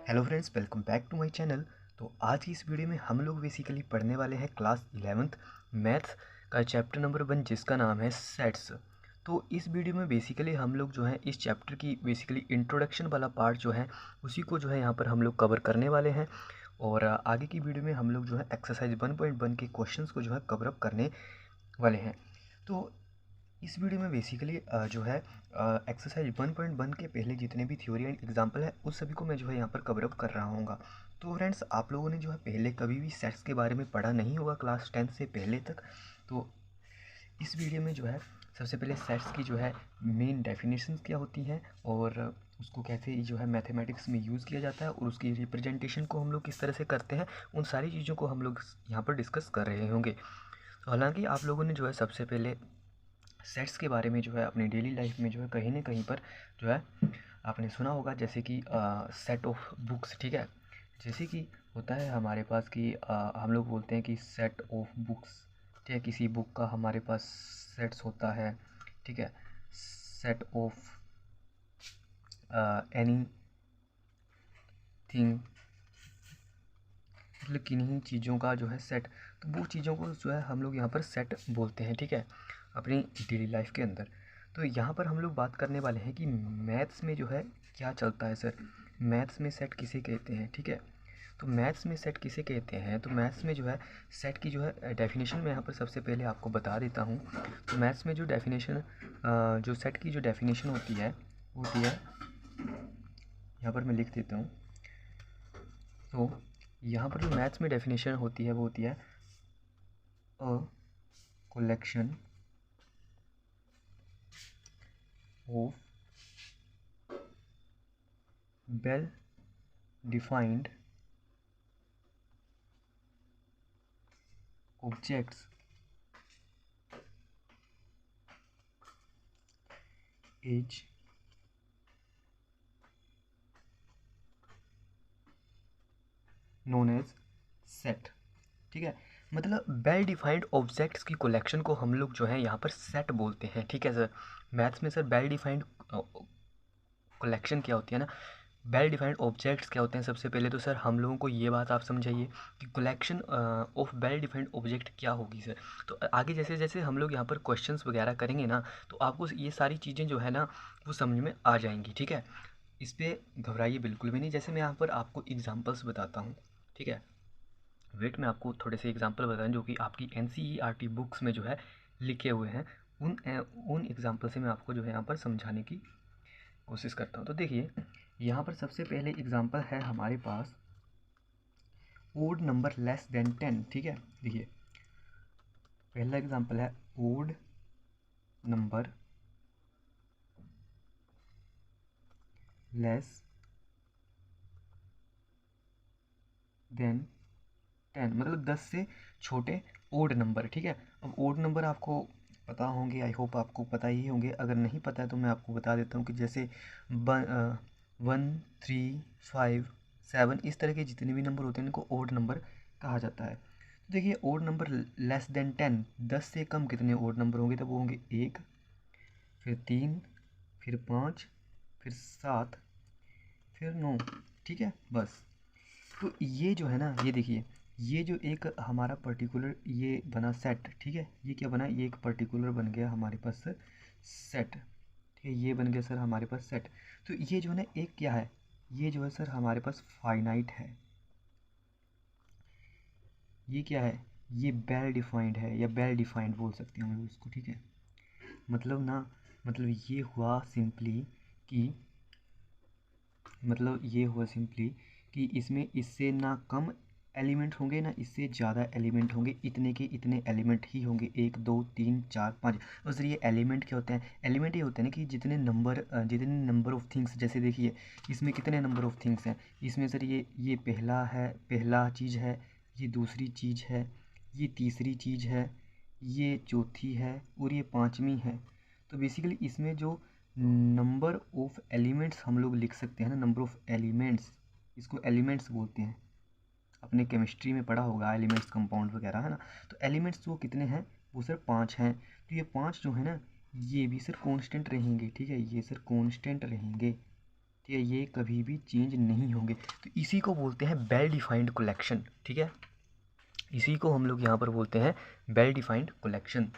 Hello friends, welcome back to my channel. तो आज की इस वीडियो में हम लोग बेसिकली पढ़ने वाले हैं क्लास 11th मैथ्स का चैप्टर नंबर 1 जिसका नाम है सेट्स। तो इस वीडियो में बेसिकली हम लोग जो है इस चैप्टर की बेसिकली इंट्रोडक्शन वाला पार्ट जो है उसी को जो है यहाँ पर हम लोग कवर करने वाले हैं। और आगे की वीडियो में हम लोग जो है एक्सरसाइज 1.1 के क्वेश्चंस को जो है कवर अप करने वाले हैं। तो इस वीडियो में बेसिकली जो है एक्सरसाइज 1.1 के पहले जितने भी थ्योरी एंड एग्जांपल है उस सभी को मैं जो है यहाँ पर कवर अप कर रहा हूँगा। तो फ्रेंड्स, आप लोगों ने जो है पहले कभी भी सेट्स के बारे में पढ़ा नहीं होगा क्लास 10 से पहले तक। तो इस वीडियो में जो है सबसे पहले सेट्स की जो है मेन डेफिनेशंस क्या होती हैं और उसको कैसे जो है मैथमेटिक्स में यूज़ किया जाता है और उसकी रिप्रेजेंटेशन को हम लोग किस तरह से करते हैं, उन सारी चीज़ों को हम लोग यहाँ पर डिस्कस कर रहे होंगे। तो हालांकि आप लोगों ने जो है सबसे पहले सेट्स के बारे में जो है अपनी डेली लाइफ में जो है कहीं ना कहीं पर जो है आपने सुना होगा, जैसे कि सेट ऑफ बुक्स। ठीक है, जैसे कि होता है हमारे पास कि हम लोग बोलते हैं कि सेट ऑफ बुक्स। ठीक है, किसी बुक का हमारे पास सेट्स होता है। ठीक है, सेट ऑफ एनी थिंग, मतलब किन्हीं चीज़ों का जो है सेट। तो वो चीज़ों को जो है हम लोग यहाँ पर सेट बोलते हैं। ठीक है, अपनी डेली लाइफ के अंदर। तो यहाँ पर हम लोग बात करने वाले हैं कि मैथ्स में जो है क्या चलता है सर, मैथ्स में सेट किसे कहते हैं। ठीक है, तो मैथ्स में सेट किसे कहते हैं, तो मैथ्स में जो है सेट की जो है डेफिनेशन मैं यहाँ पर सबसे पहले आपको बता देता हूँ। तो मैथ्स में जो डेफिनेशन जो सेट की जो डेफिनेशन होती है वो होती है, यहाँ पर मैं लिख देता हूँ। तो यहाँ पर जो मैथ्स में डेफिनेशन होती है वो होती है अ collection of well defined objects is known as set। ठीक है, मतलब वेल डिफाइंड ऑब्जेक्ट्स की कलेक्शन को हम लोग जो है यहाँ पर सेट बोलते हैं। ठीक है सर, मैथ्स में सर वेल डिफाइंड कलेक्शन क्या होती है ना, वेल डिफाइंड ऑब्जेक्ट्स क्या होते हैं। सबसे पहले तो सर हम लोगों को ये बात आप समझाइए कि collection of well defined object क्या होगी सर। तो आगे जैसे जैसे हम लोग यहाँ पर क्वेश्चंस वगैरह करेंगे ना, तो आपको ये सारी चीज़ें जो है ना वो समझ में आ जाएंगी। ठीक है, इस पर घबराइए बिल्कुल भी नहीं। जैसे मैं यहाँ पर आपको एग्जाम्पल्स बताता हूँ। ठीक है, वेट में आपको थोड़े से एग्जांपल बताएं जो कि आपकी एनसीईआरटी बुक्स में जो है लिखे हुए हैं। उन एग्जांपल से मैं आपको जो है यहाँ पर समझाने की कोशिश करता हूँ। तो देखिए, यहाँ पर सबसे पहले एग्जांपल है हमारे पास ओड नंबर लेस देन 10। ठीक है, देखिए पहला एग्जांपल है ओड नंबर लेस देन 10, मतलब 10 से छोटे ओड नंबर। ठीक है, अब ओड नंबर आपको पता होंगे, आई होप आपको पता ही होंगे। अगर नहीं पता है तो मैं आपको बता देता हूँ कि जैसे 1, 3, 5, 7 इस तरह के जितने भी नंबर होते हैं इनको ओड नंबर कहा जाता है। तो देखिए ओड नंबर लेस देन 10, 10 से कम कितने ओड नंबर होंगे, तो वो होंगे 1, फिर 3, फिर 5, फिर 7, फिर 9। ठीक है, बस। तो ये जो है ना, ये देखिए, ये जो एक हमारा पर्टिकुलर ये बना सेट। ठीक है, ये क्या बना, ये एक पर्टिकुलर बन गया हमारे पास सर सेट। ठीक है, ये बन गया सर हमारे पास सेट। तो ये जो है ना एक क्या है, ये जो है सर हमारे पास फाइनाइट है। ये क्या है, ये वेल डिफाइंड है या वेल डिफाइंड बोल सकते हैं हम लोग इसको। ठीक है, मतलब ना, मतलब ये हुआ सिंपली कि, मतलब ये हुआ सिंपली कि इसमें इससे ना कम एलिमेंट होंगे ना इससे ज़्यादा एलिमेंट होंगे, इतने के इतने एलिमेंट ही होंगे, 1, 2, 3, 4, 5। और सर ये एलिमेंट क्या होते हैं, एलिमेंट ये होते हैं ना कि जितने नंबर ऑफ़ थिंग्स, जैसे देखिए इसमें कितने नंबर ऑफ़ थिंग्स हैं। इसमें सर ये पहला है, पहला चीज़ है, ये दूसरी चीज़ है, ये तीसरी चीज़ है, ये चौथी है और ये पाँचवीं है। तो बेसिकली इसमें जो नंबर ऑफ एलिमेंट्स हम लोग लिख सकते हैं ना, नंबर ऑफ एलिमेंट्स, इसको एलिमेंट्स बोलते हैं। अपने केमिस्ट्री में पढ़ा होगा एलिमेंट्स, कंपाउंड वगैरह, है ना। तो एलिमेंट्स वो कितने हैं, वो सर 5 हैं। तो ये 5 जो है ना ये भी सर कांस्टेंट रहेंगे। ठीक है, ये सर कांस्टेंट रहेंगे। ठीक है, ये कभी भी चेंज नहीं होंगे। तो इसी को बोलते हैं वेल डिफाइंड कलेक्शन। ठीक है, इसी को हम लोग यहाँ पर बोलते हैं वेल डिफाइंड कलेक्शन।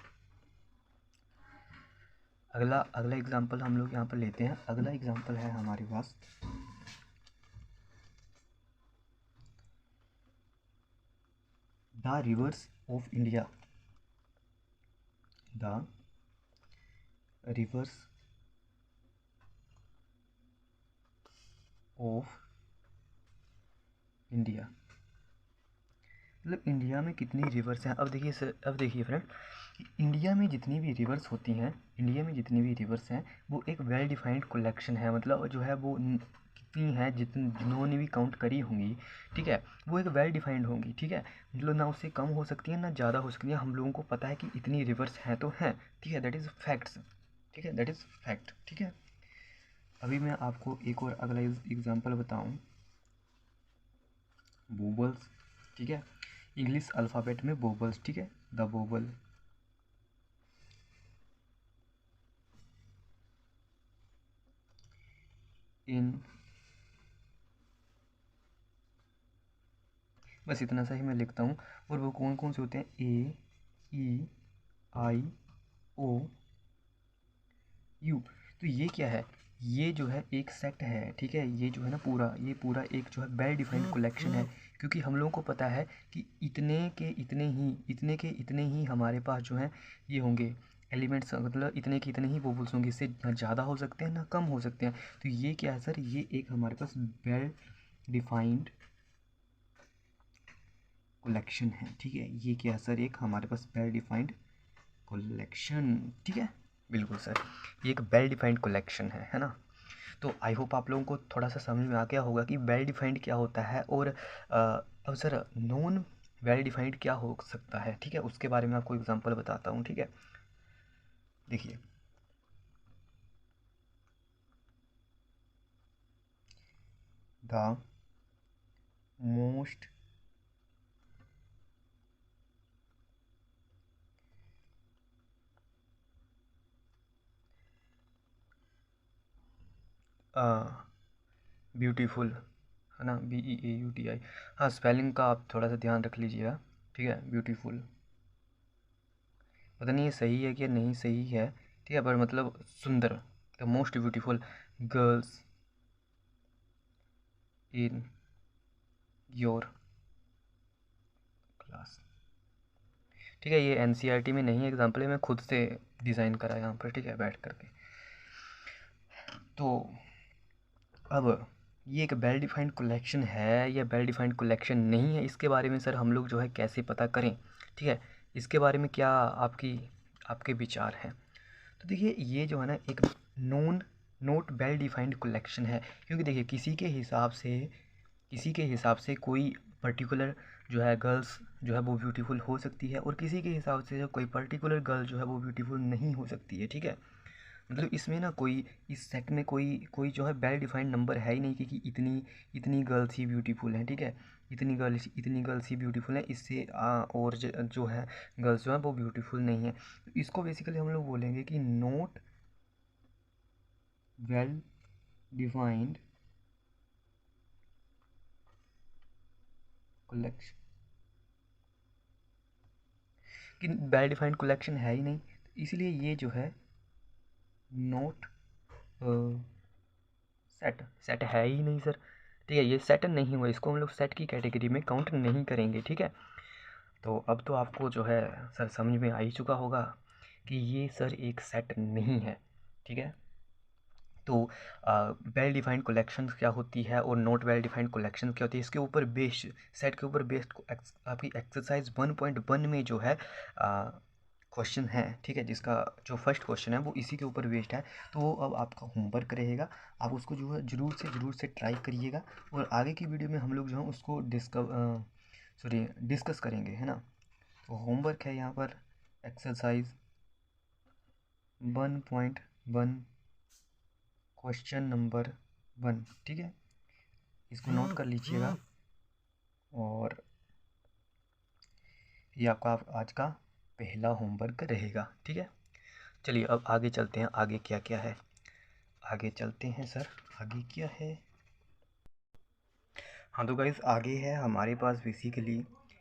अगला अगला एग्जाम्पल हम लोग यहाँ पर लेते हैं। अगला एग्जाम्पल है हमारे पास the rivers of India. The rivers of India, मतलब इंडिया में कितनी रिवर्स हैं। अब देखिए सर, अब देखिए फ्रेंड, इंडिया में जितनी भी रिवर्स होती हैं, इंडिया में जितनी भी रिवर्स हैं वो एक वेल डिफाइंड कलेक्शन है। मतलब जो है वो कितनी है, जिन्होंने भी काउंट करी होंगी, ठीक है, वो एक वेल डिफाइंड होंगी। ठीक है, मतलब ना उससे कम हो सकती है ना ज़्यादा हो सकती है। हम लोगों को पता है कि इतनी रिवर्स हैं तो हैं। ठीक है, दैट इज़ फैक्ट्स। ठीक है, दैट इज़ फैक्ट। ठीक है, अभी मैं आपको एक और अगला एग्जाम्पल बताऊँ। बोबल्स, ठीक है, इंग्लिश अल्फ़ाबेट में बोबल्स। ठीक है, द बोबल इन, बस इतना सा ही मैं लिखता हूँ। और वो कौन कौन से होते हैं, ए, ई, आई, ओ, यू। तो ये क्या है, ये जो है एक सेट है। ठीक है, ये जो है ना पूरा, ये पूरा एक जो है वेल डिफाइंड कलेक्शन है। क्योंकि हम लोगों को पता है कि इतने के इतने ही हमारे पास जो है ये होंगे एलिमेंट्स, मतलब इतने के इतने ही वोवल्स होंगे। इससे ना ज़्यादा हो सकते हैं ना कम हो सकते हैं। तो ये क्या है सर, ये एक हमारे पास वेल डिफाइंड कलेक्शन है। ठीक है, ये क्या है सर, एक हमारे पास वेल डिफाइंड कलेक्शन। ठीक है, बिल्कुल सर, ये एक वेल डिफाइंड कलेक्शन है ना। तो आई होप आप लोगों को थोड़ा सा समझ में आ गया होगा कि वेल डिफाइंड क्या होता है। और अब सर नॉन वेल डिफाइंड क्या हो सकता है। ठीक है, उसके बारे में आपको एग्जांपल बताता हूँ। ठीक है, देखिए, द मोस्ट ब्यूटीफुल, है ना, BEAUTI। हाँ, स्पेलिंग का आप थोड़ा सा ध्यान रख लीजिएगा। ठीक है, ब्यूटीफुल, पता नहीं ये सही है कि नहीं सही है। ठीक है, पर मतलब सुंदर, the most beautiful girls in your class. ठीक है, ये NCERT में नहीं एग्जाम्पल है, मैं खुद से डिज़ाइन करा यहाँ पर। ठीक है, बैठ करके। तो अब ये एक वेल डिफाइंड कलेक्शन है या वेल डिफाइंड कलेक्शन नहीं है, इसके बारे में सर हम लोग जो है कैसे पता करें। ठीक है, इसके बारे में क्या आपके विचार हैं। तो देखिए, ये जो है ना एक नोट वेल डिफाइंड कलेक्शन है। क्योंकि देखिए, किसी के हिसाब से कोई पर्टिकुलर जो है गर्ल्स जो है वो ब्यूटीफुल हो सकती है, और किसी के हिसाब से कोई पर्टिकुलर गर्ल जो है वो ब्यूटीफुल नहीं हो सकती है। ठीक है, मतलब इसमें ना कोई, इस सेट में कोई कोई जो है वेल डिफाइंड नंबर है ही नहीं कि इतनी इतनी गर्ल्स ही ब्यूटीफुल हैं। ठीक है, इतनी गर्ल्स ही ब्यूटीफुल हैं, इससे और जो है गर्ल्स जो है वो ब्यूटीफुल नहीं है। तो इसको बेसिकली हम लोग बोलेंगे कि नोट वेल डिफाइंड कलेक्शन, कि वेल डिफाइंड कलेक्शन है ही नहीं, तो इसलिए ये जो है नोट सेट है ही नहीं सर। ठीक है, ये सेट नहीं हुआ, इसको हम लोग सेट की कैटेगरी में काउंट नहीं करेंगे। ठीक है, तो अब तो आपको जो है सर समझ में आ ही चुका होगा कि ये सर एक सेट नहीं है। ठीक है, तो वेल डिफाइंड कलेक्शंस क्या होती है और नॉट वेल डिफाइंड कलेक्शन क्या होती है, इसके ऊपर बेस्ड, सेट के ऊपर बेस्ड आपकी एक्सरसाइज 1.1 में जो है क्वेश्चन है। ठीक है, जिसका जो फर्स्ट क्वेश्चन है वो इसी के ऊपर बेस्ड है। तो वो अब आपका होमवर्क रहेगा, आप उसको जो है ज़रूर से ट्राई करिएगा। और आगे की वीडियो में हम लोग जो है उसको डिस्कस करेंगे, है ना। तो होमवर्क है यहाँ पर एक्सरसाइज 1.1 क्वेश्चन नंबर 1। ठीक है, इसको नोट कर लीजिएगा, और ये आपका आज का पहला होमवर्क रहेगा। ठीक है, चलिए अब आगे चलते हैं, आगे क्या क्या है। आगे चलते हैं सर। आगे क्या है? हाँ तो गाइस आगे है हमारे पास बेसिकली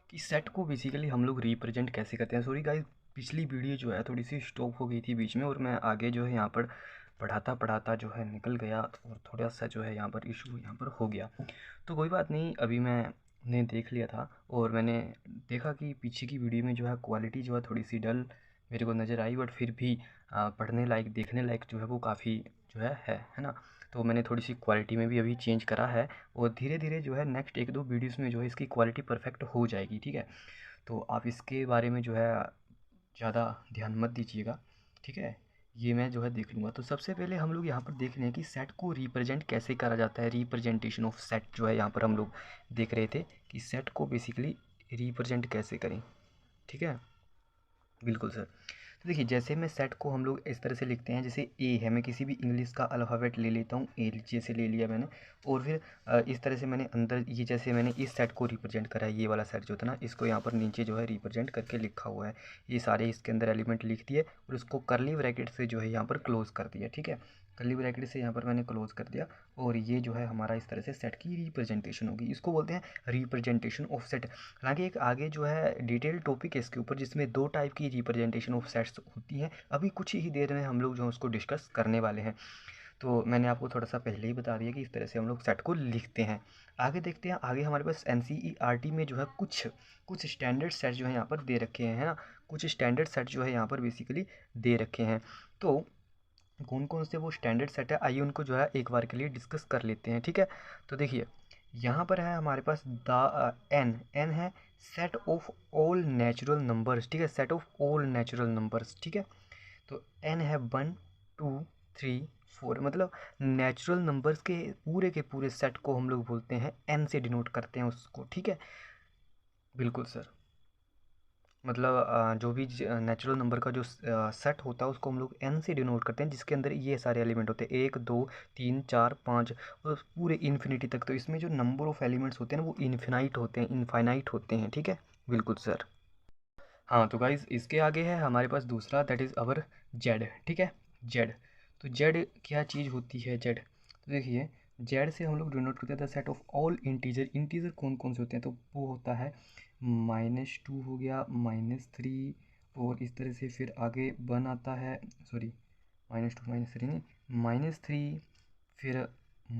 कि सेट को बेसिकली हम लोग रिप्रेजेंट कैसे करते हैं। सॉरी गाइस, पिछली वीडियो जो है थोड़ी सी स्टॉप हो गई थी बीच में, और मैं आगे जो है यहाँ पर पढ़ाता पढ़ाता जो है निकल गया, और थोड़ा सा जो है यहाँ पर इशू यहाँ पर हो गया। तो कोई बात नहीं, अभी मैंने देख लिया था और मैंने देखा कि पीछे की वीडियो में जो है क्वालिटी जो है थोड़ी सी डल मेरे को नज़र आई, बट फिर भी पढ़ने लायक देखने लायक जो है वो काफ़ी जो है ना। तो मैंने थोड़ी सी क्वालिटी में भी अभी चेंज करा है, और धीरे धीरे जो है नेक्स्ट 1-2 वीडियोस में जो है इसकी क्वालिटी परफेक्ट हो जाएगी, ठीक है। तो आप इसके बारे में जो है ज़्यादा ध्यान मत दीजिएगा, ठीक है। ये मैं जो है देख लूँगा। तो सबसे पहले हम लोग यहाँ पर देख रहे हैं कि सेट को रिप्रेजेंट कैसे करा जाता है। रिप्रेजेंटेशन ऑफ सेट जो है यहाँ पर हम लोग देख रहे थे कि सेट को बेसिकली रिप्रेजेंट कैसे करें, ठीक है। बिल्कुल सर। तो देखिए, जैसे मैं सेट को हम लोग इस तरह से लिखते हैं, जैसे ए है, मैं किसी भी इंग्लिश का अल्फ़ाबेट ले लेता हूँ, ए जैसे ले लिया मैंने, और फिर इस तरह से मैंने अंदर ये जैसे मैंने इस सेट को रिप्रेजेंट करा है, ये वाला सेट जो था ना, इसको यहाँ पर नीचे जो है रिप्रेजेंट करके लिखा हुआ है। ये सारे इसके अंदर एलिमेंट लिख दिए और इसको करली ब्रैकेट से जो है यहाँ पर क्लोज़ कर दिया, ठीक है। करली ब्रैकेट से यहाँ पर मैंने क्लोज़ कर दिया, और ये जो है हमारा इस तरह से सेट की रिप्रेजेंटेशन होगी। इसको बोलते हैं रिप्रेजेंटेशन ऑफ सेट। हालांकि एक आगे जो है डिटेल टॉपिक है इसके ऊपर, जिसमें 2 टाइप की रिप्रेजेंटेशन ऑफ सेट्स होती हैं। अभी कुछ ही देर में हम लोग जो है उसको डिस्कस करने वाले हैं। तो मैंने आपको थोड़ा सा पहले ही बता दिया कि इस तरह से हम लोग सेट को लिखते हैं। आगे देखते हैं, आगे हमारे पास NCERT में जो है कुछ कुछ स्टैंडर्ड सेट जो है यहाँ पर दे रखे हैं, है ना। कुछ स्टैंडर्ड सेट जो है यहाँ पर बेसिकली दे रखे हैं। तो कौन कौन से वो स्टैंडर्ड सेट है, आइए उनको जो है एक बार के लिए डिस्कस कर लेते हैं, ठीक है। तो देखिए, यहाँ पर है हमारे पास एन है set of all natural numbers, ठीक है। Set of all natural numbers, ठीक है। तो एन है 1 2 3 4, मतलब नेचुरल नंबर्स के पूरे सेट को हम लोग बोलते हैं एन से डिनोट करते हैं उसको, ठीक है। बिल्कुल सर। मतलब जो भी नेचुरल नंबर का जो सेट होता है उसको हम लोग एन से डिनोट करते हैं, जिसके अंदर ये सारे एलिमेंट होते हैं 1 2 3 4 5 और पूरे इन्फिनिटी तक। तो इसमें जो नंबर ऑफ एलिमेंट्स होते हैं ना वो इनफाइनाइट होते हैं, ठीक है। बिल्कुल सर। हाँ तो गाइज इसके आगे है हमारे पास दूसरा, दैट इज़ अवर जेड, ठीक है। जेड, तो जेड क्या चीज़ होती है जेड? तो देखिए, जेड से हम लोग डिनोट करते हैं the set of all integer. Integer कौन कौन से होते हैं? तो वो होता है -2 हो गया, -3, और इस तरह से फिर आगे 1 आता है, सॉरी -2 -3 नहीं, -3, फिर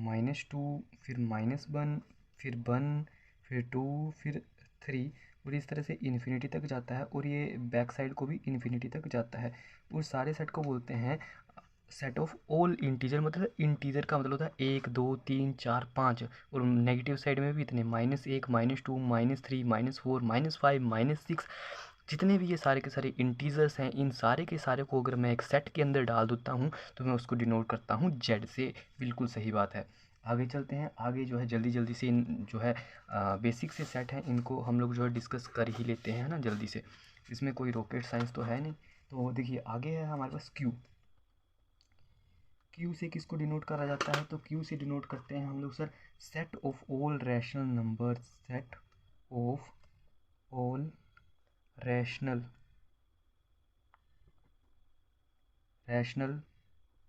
-2, फिर -1, फिर 1, फिर 2, फिर 3, और इस तरह से इन्फिनिटी तक जाता है, और ये बैक साइड को भी इन्फिनिटी तक जाता है। उस सारे सेट को बोलते हैं सेट ऑफ ऑल इंटीजर। मतलब इंटीजर का मतलब होता है 1 2 3 4 5, और नेगेटिव साइड में भी इतने -1 -2 -3 -4 -5 -6, जितने भी ये सारे के सारे इंटीजर्स हैं, इन सारे के सारे को अगर मैं एक सेट के अंदर डाल देता हूँ तो मैं उसको डिनोट करता हूँ जेड से। बिल्कुल सही बात है। आगे चलते हैं, आगे जो है जल्दी जल्दी से इन जो है बेसिक से सेट हैं इनको हम लोग जो है डिस्कस कर ही लेते हैं, है ना, जल्दी से। इसमें कोई रॉकेट साइंस तो है नहीं। तो देखिए, आगे है हमारे पास क्यू। क्यू से किसको डिनोट करा जाता है? तो क्यू से डिनोट करते हैं हम लोग sir set of all rational numbers. Set of all rational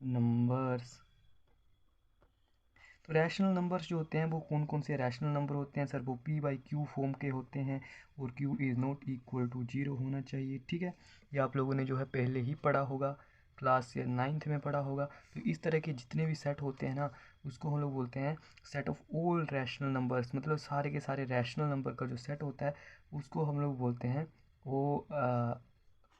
numbers. तो रैशनल नंबर्स जो होते हैं वो कौन कौन से रैशनल नंबर होते हैं सर? वो p/q फॉर्म के होते हैं, और q is not equal to 0 होना चाहिए, ठीक है। ये आप लोगों ने जो है पहले ही पढ़ा होगा, क्लास या 9th में पढ़ा होगा। तो इस तरह के जितने भी सेट होते हैं ना, उसको हम लोग बोलते हैं set of all rational numbers. मतलब सारे के सारे रैशनल नंबर का जो सेट होता है उसको हम लोग बोलते हैं वो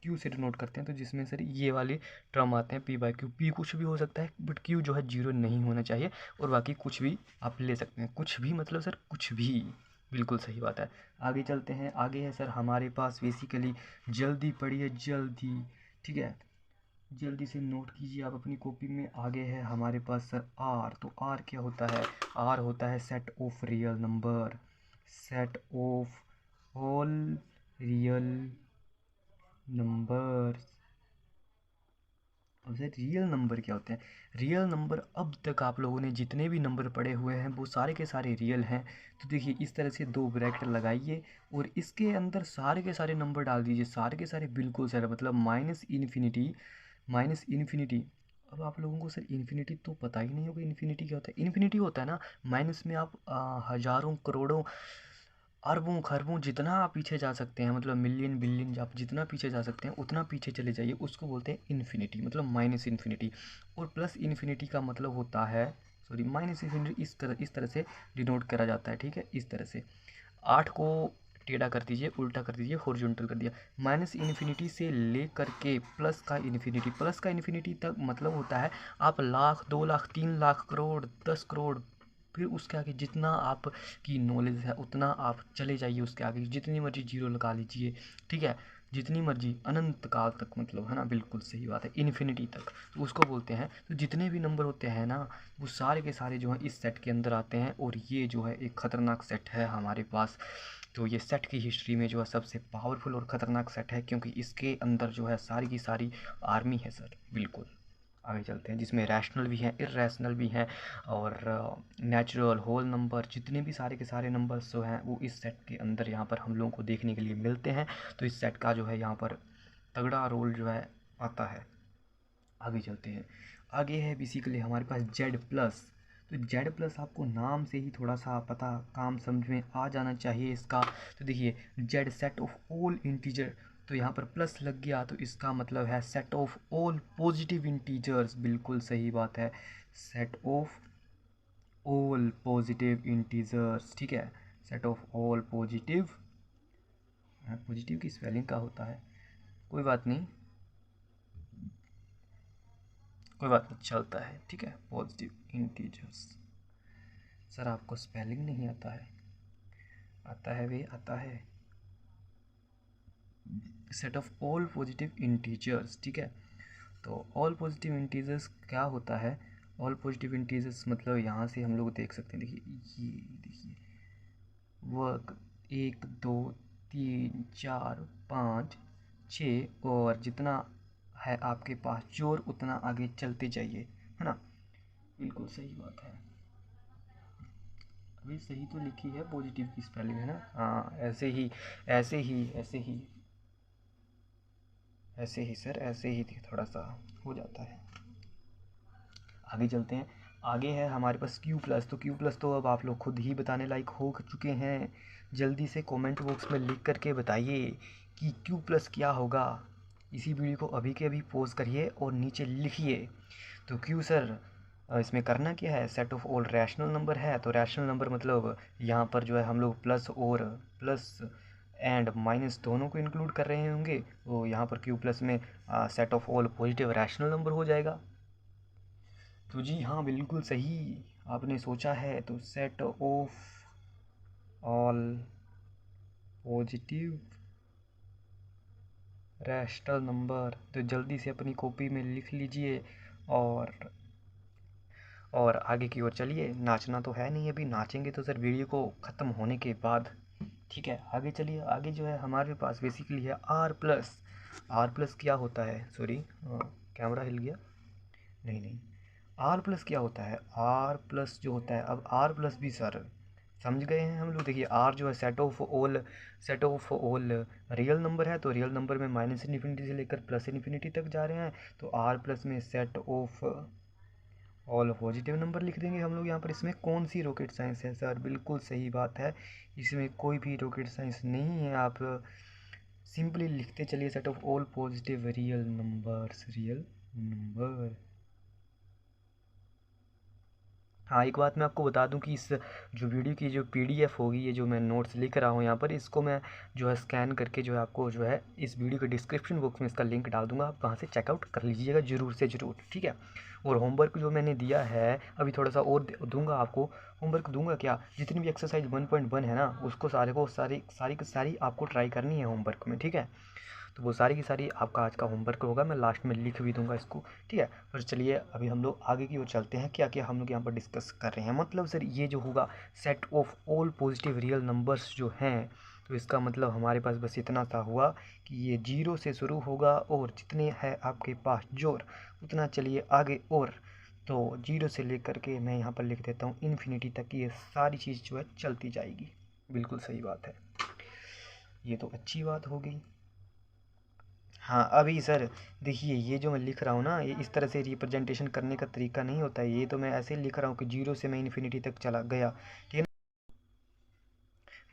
क्यू से डिनोट करते हैं। तो जिसमें सर ये वाले टर्म आते हैं p/q। p कुछ भी हो सकता है, बट q जो है 0 नहीं होना चाहिए, और बाकी कुछ भी आप ले सकते हैं। कुछ भी मतलब सर कुछ भी। बिल्कुल सही बात है। आगे चलते हैं, आगे है सर हमारे पास बेसिकली, जल्दी पढ़िए जल्दी, ठीक है। जल्दी से नोट कीजिए आप अपनी कॉपी में। आगे है हमारे पास सर आर। तो आर क्या होता है? आर होता है set of real number. Set of all real numbers. अब सर रियल नंबर क्या होते हैं? रियल नंबर, अब तक आप लोगों ने जितने भी नंबर पढ़े हुए हैं वो सारे के सारे रियल हैं। तो देखिए, इस तरह से 2 ब्रैकेट लगाइए और इसके अंदर सारे के सारे नंबर डाल दीजिए, सारे के सारे। बिल्कुल सर, मतलब माइनस इन्फिनिटी अब आप लोगों को सर इन्फिनिटी तो पता ही नहीं होगा, इन्फिनिटी क्या होता है। इन्फिनिटी होता है ना माइनस में आप हज़ारों करोड़ों अरबों खरबों जितना आप पीछे जा सकते हैं, मतलब मिलियन बिलियन आप जितना पीछे जा सकते हैं उतना पीछे चले जाइए, उसको बोलते हैं इन्फिनिटी, मतलब माइनस इन्फिनिटी। और प्लस इन्फिनिटी का मतलब होता है, सॉरी, माइनस इन्फिनिटी इस तरह से डिनोट करा जाता है, ठीक है, इस तरह से। 8 को टेढ़ा कर दीजिए, उल्टा कर दीजिए, हॉरिजॉन्टल कर दिया। माइनस इन्फिनिटी से ले करके प्लस का इन्फिनिटी तक मतलब होता है आप लाख, 2 लाख, 3 लाख, करोड़, 10 करोड़, फिर उसके आगे जितना आपकी नॉलेज है उतना आप चले जाइए, उसके आगे जितनी मर्जी जीरो लगा लीजिए, ठीक है, जितनी मर्जी अनंत काल तक, मतलब है ना, बिल्कुल सही बात है, इन्फिनिटी तक, तो उसको बोलते हैं। तो जितने भी नंबर होते हैं ना वो सारे के सारे जो हैं इस सेट के अंदर आते हैं, और ये जो है एक ख़तरनाक सेट है हमारे पास। तो ये सेट की हिस्ट्री में जो है सबसे पावरफुल और ख़तरनाक सेट है, क्योंकि इसके अंदर जो है सारी की सारी आर्मी है सर, बिल्कुल। आगे चलते हैं, जिसमें रैशनल भी हैं, इर्रेशनल भी हैं, और नेचुरल, होल नंबर, जितने भी सारे के सारे नंबर्स जो हैं वो इस सेट के अंदर यहाँ पर हम लोगों को देखने के लिए मिलते हैं। तो इस सेट का जो है यहाँ पर तगड़ा रोल जो है आता है। आगे चलते हैं, आगे है बेसिकली हमारे पास जेड प्लस। तो जेड प्लस आपको नाम से ही थोड़ा सा पता, काम समझ में आ जाना चाहिए इसका। तो देखिए, Z set of all integer, तो यहाँ पर प्लस लग गया तो इसका मतलब है set of all positive integers, बिल्कुल सही बात है, set of all positive integers, ठीक है, set of all positive, positive की स्पेलिंग का होता है, कोई बात नहीं, कोई बात नहीं, चलता है, ठीक है, पॉजिटिव इंटीजर्स। सर आपको स्पेलिंग नहीं आता है? आता है वे, आता है, set of all positive integers, ठीक है। तो ऑल पॉजिटिव इंटीजर्स क्या होता है? ऑल पॉजिटिव इंटीजर्स मतलब यहाँ से हम लोग देख सकते हैं, देखिए ये देखिए, वर्क 1 2 3 4 5 6, और जितना है आपके पास जोर उतना आगे चलते जाइए, है ना, बिल्कुल सही बात है। अभी सही तो लिखी है पॉजिटिव की स्पेलिंग, है ना, हाँ, ऐसे ही ऐसे ही ऐसे ही ऐसे ही सर, ऐसे ही थोड़ा सा हो जाता है। आगे चलते हैं, आगे है हमारे पास क्यू प्लस। तो क्यू प्लस तो अब आप लोग खुद ही बताने लायक हो चुके हैं, जल्दी से कमेंट बॉक्स में लिख करके बताइए कि क्यू प्लस क्या होगा। इसी वीडियो को अभी के अभी पॉज करिए और नीचे लिखिए। तो क्यू सर, इसमें करना क्या है, set of all rational number है, तो रैशनल नंबर मतलब यहाँ पर जो है हम लोग प्लस और प्लस एंड माइनस दोनों को इंक्लूड कर रहे होंगे, तो यहाँ पर क्यू प्लस में set of all positive rational number हो जाएगा। तो जी हाँ, बिल्कुल सही आपने सोचा है, तो set of all positive rational number, तो जल्दी से अपनी कॉपी में लिख लीजिए, और आगे की ओर चलिए। नाचना तो है नहीं, अभी नाचेंगे तो सर वीडियो को ख़त्म होने के बाद, ठीक है। आगे चलिए, आगे जो है हमारे पास बेसिकली है आर प्लस। आर प्लस क्या होता है, सॉरी कैमरा हिल गया, नहीं नहीं, आर प्लस क्या होता है, आर प्लस जो होता है, अब आर प्लस भी सर समझ गए हैं हम लोग। देखिए, आर जो है set of all real number है, तो रियल नंबर में माइनस इन्फिनिटी से लेकर प्लस इन्फिनिटी तक जा रहे हैं, तो आर प्लस में set of all positive number लिख देंगे हम लोग यहाँ पर। इसमें कौन सी रॉकेट साइंस है सर, बिल्कुल सही बात है, इसमें कोई भी रॉकेट साइंस नहीं है, आप सिंपली लिखते चलिए set of all positive real number. हाँ, एक बात मैं आपको बता दूं कि इस जो वीडियो की जो पीडीएफ होगी, ये जो मैं नोट्स लिख रहा हूँ यहाँ पर, इसको मैं जो है स्कैन करके जो है आपको जो है इस वीडियो के डिस्क्रिप्शन बॉक्स में इसका लिंक डाल दूंगा, आप वहाँ से चेकआउट कर लीजिएगा ज़रूर से ज़रूर, ठीक है। और होमवर्क जो मैंने दिया है अभी थोड़ा सा और दूंगा आपको, होमवर्क दूंगा क्या, जितनी भी एक्सरसाइज 1.1 है ना उसको सारी की सारी आपको ट्राई करनी है होमवर्क में, ठीक है। तो वो सारी की सारी आपका आज का होमवर्क होगा, मैं लास्ट में लिख भी दूंगा इसको, ठीक है। पर चलिए अभी हम लोग आगे की ओर चलते हैं, क्या क्या हम लोग यहाँ पर डिस्कस कर रहे हैं। मतलब सर ये जो होगा set of all positive real numbers जो हैं, तो इसका मतलब हमारे पास बस इतना सा हुआ कि ये 0 से शुरू होगा, और जितने है आपके पास जोर उतना चलिए आगे, और तो 0 से लेकर के मैं यहाँ पर लिख देता हूँ इन्फिनिटी तक ये सारी चीज़ जो है चलती जाएगी, बिल्कुल सही बात है, ये तो अच्छी बात हो गई। हाँ अभी सर देखिए, ये जो मैं लिख रहा हूँ ना, ये इस तरह से रिप्रेजेंटेशन करने का तरीका नहीं होता है। ये तो मैं ऐसे ही लिख रहा हूँ कि जीरो से मैं इन्फिनिटी तक चला गया, ठीक है।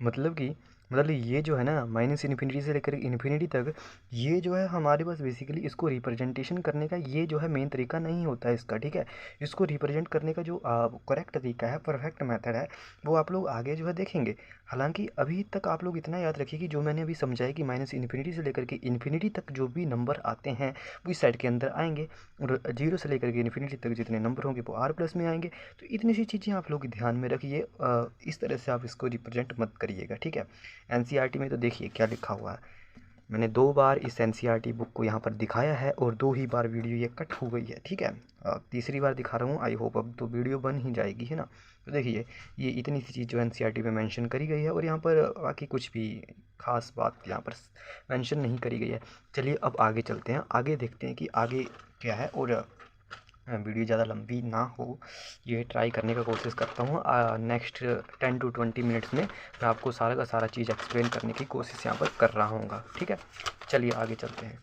मतलब कि मतलब ये जो है ना, माइनस इन्फिनिटी से लेकर इन्फिनिटी तक, ये जो है हमारे पास बेसिकली इसको रिप्रेजेंटेशन करने का ये जो है मेन तरीका नहीं होता है इसका, ठीक है। इसको रिप्रेजेंट करने का जो करेक्ट तरीका है, परफेक्ट मेथड है, वो आप लोग आगे जो है देखेंगे। हालांकि अभी तक आप लोग इतना याद रखिए कि जो मैंने अभी समझाया कि माइनस इन्फिनिटी से लेकर के इन्फिनिटी तक जो भी नंबर आते हैं वो इस साइड के अंदर आएंगे, और जीरो से लेकर के इन्फिनिटी तक जितने नंबर होंगे वो आर प्लस में आएंगे। तो इतनी सी चीज़ें आप लोग ध्यान में रखिए, इस तरह से आप इसको रिप्रेजेंट मत करिएगा, ठीक है। एनसीईआरटी में तो देखिए क्या लिखा हुआ है। मैंने 2 बार इस एनसीईआरटी बुक को यहाँ पर दिखाया है और 2 ही बार वीडियो ये कट हो गई है, ठीक है। तीसरी बार दिखा रहा हूँ, आई होप अब तो वीडियो बन ही जाएगी, है ना। तो देखिए ये इतनी सी चीज़ जो एनसीईआरटी में मेंशन करी गई है, और यहाँ पर बाकी कुछ भी खास बात यहाँ पर मेंशन नहीं करी गई है। चलिए अब आगे चलते हैं, आगे देखते हैं कि आगे क्या है। और वीडियो ज़्यादा लंबी ना हो ये ट्राई करने का कोशिश करता हूँ। नेक्स्ट 10 to 20 मिनट्स में मैं आपको सारा का सारा चीज़ एक्सप्लेन करने की कोशिश यहाँ पर कर रहा हूँ, ठीक है। चलिए आगे चलते हैं।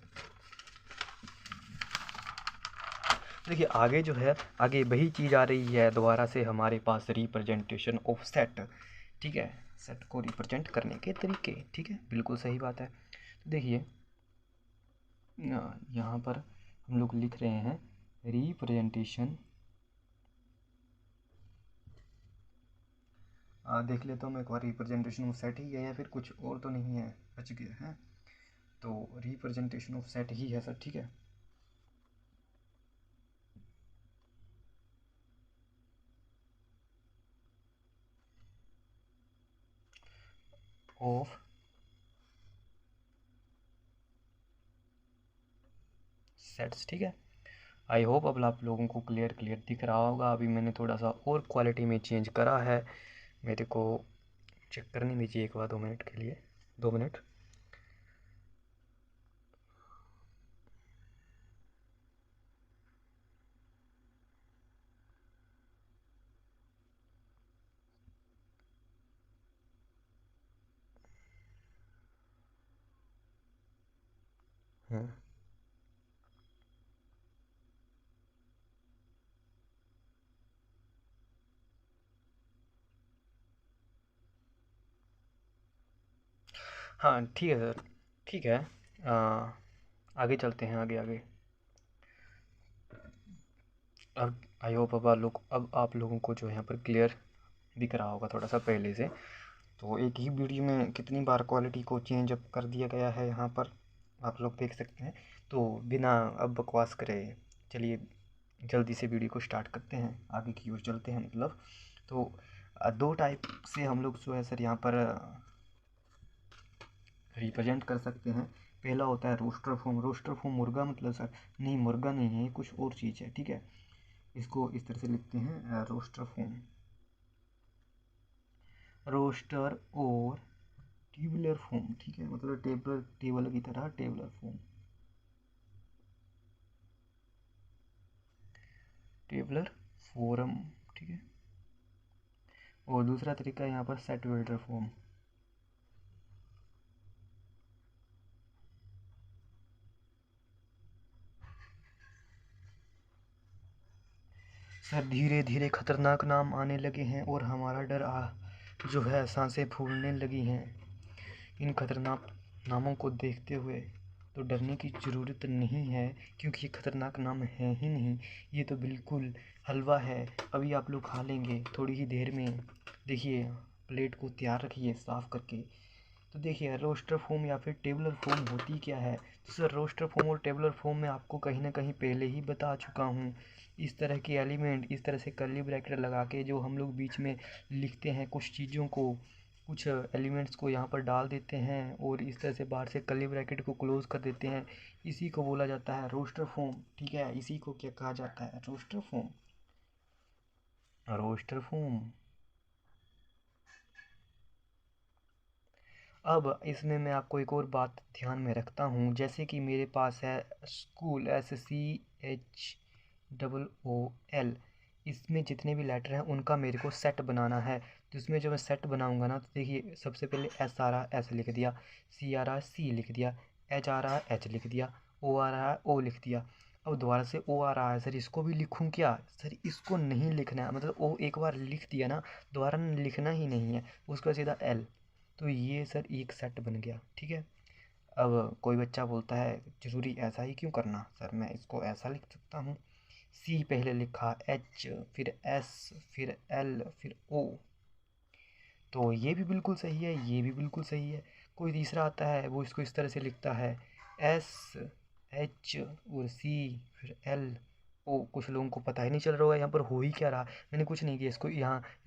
देखिए आगे जो है, आगे वही चीज़ आ रही है दोबारा से हमारे पास, रिप्रेजेंटेशन ऑफ सेट, ठीक है। सेट को रिप्रेजेंट करने के तरीके, ठीक है, बिल्कुल सही बात है। तो देखिए यहाँ पर हम लोग लिख रहे हैं रिप्रेजेंटेशन, देख लेता हूँ मैं एक बार, रिप्रेजेंटेशन ऑफ सेट ही है या फिर कुछ और तो नहीं है, बच गया है। तो रिप्रेजेंटेशन ऑफ सेट ही है सर, ठीक है। ऑफ सेट्स, ठीक है। आई होप अब आप लोगों को क्लियर क्लियर दिख रहा होगा। अभी मैंने थोड़ा सा और क्वालिटी में चेंज करा है, मेरे को चेक करने दीजिए एक बार, 2 मिनट के लिए, 2 मिनट। हम्म, हाँ ठीक है सर, ठीक है। आगे चलते हैं, आगे आगे। अब आई होप अब आप लोगों को जो है यहाँ पर क्लियर दिख रहा होगा थोड़ा सा पहले से। तो एक ही वीडियो में कितनी बार क्वालिटी को चेंज अप कर दिया गया है यहाँ पर, आप लोग देख सकते हैं। तो बिना अब बकवास करे चलिए जल्दी से वीडियो को स्टार्ट करते हैं, आगे की ओर चलते हैं मतलब। तो 2 टाइप से हम लोग जो है सर यहाँ पर रिप्रेजेंट कर सकते हैं। पहला होता है रोस्टर फॉर्म। रोस्टर फॉर्म मुर्गा मतलब सर, नहीं मुर्गा नहीं है, ये कुछ और चीज़ है, ठीक है। इसको इस तरह से लिखते हैं रोस्टर फॉर्म, रोस्टर और टेबुलर फॉर्म, ठीक है, मतलब टेबल की तरह टेबुलर फॉर्म, टेबुलर फॉर्म, ठीक है। और दूसरा तरीका यहाँ पर सेट वेल्डर फॉर्म। सर धीरे धीरे खतरनाक नाम आने लगे हैं और हमारा डर जो है सांसें फूलने लगी हैं। इन खतरनाक नामों को देखते हुए तो डरने की ज़रूरत नहीं है, क्योंकि ये खतरनाक नाम है ही नहीं, ये तो बिल्कुल हलवा है, अभी आप लोग खा लेंगे थोड़ी ही देर में। देखिए प्लेट को तैयार रखिए साफ़ करके। तो देखिए रोस्टर फॉर्म या फिर टेबुलर फॉर्म होती क्या है। तो सर रोस्टर फॉर्म और टेबुलर फॉर्म में आपको कहीं ना कहीं पहले ही बता चुका हूँ। इस तरह के एलिमेंट, इस तरह से कर्ली ब्रैकेट लगा के जो हम लोग बीच में लिखते हैं कुछ चीज़ों को, कुछ एलिमेंट्स को यहाँ पर डाल देते हैं और इस तरह से बाहर से कर्ली ब्रैकेट को क्लोज कर देते हैं, इसी को बोला जाता है रोस्टर फॉर्म, ठीक है। इसी को क्या कहा जाता है, रोस्टर फॉर्म, रोस्टर फॉर्म। अब इसमें मैं आपको एक और बात ध्यान में रखता हूँ, जैसे कि मेरे पास है स्कूल, SCHOOL, इसमें जितने भी लेटर हैं उनका मेरे को सेट बनाना है। तो इसमें जो मैं सेट बनाऊंगा ना, तो देखिए सबसे पहले S आ रहा, S लिख दिया, C आ रहा, C लिख दिया, एच आ रहा है एच लिख दिया, ओ आ रहा है ओ लिख दिया। अब दोबारा से ओ आ रहा है सर, इसको भी लिखूं क्या? सर इसको नहीं लिखना है, मतलब ओ एक बार लिख दिया ना, दोबारा लिखना ही नहीं है, उसका सीधा एल। तो ये सर एक सेट बन गया, ठीक है। अब कोई बच्चा बोलता है ज़रूरी ऐसा ही क्यों करना? सर मैं इसको ऐसा लिख सकता हूँ, सी पहले लिखा, एच फिर एस फिर एल फिर ओ। तो ये भी बिल्कुल सही है, ये भी बिल्कुल सही है। कोई तीसरा आता है वो इसको इस तरह से लिखता है, एस एच और सी फिर एल ओ। कुछ लोगों को पता ही नहीं चल रहा होगा यहाँ पर हो ही क्या रहा। मैंने कुछ नहीं किया,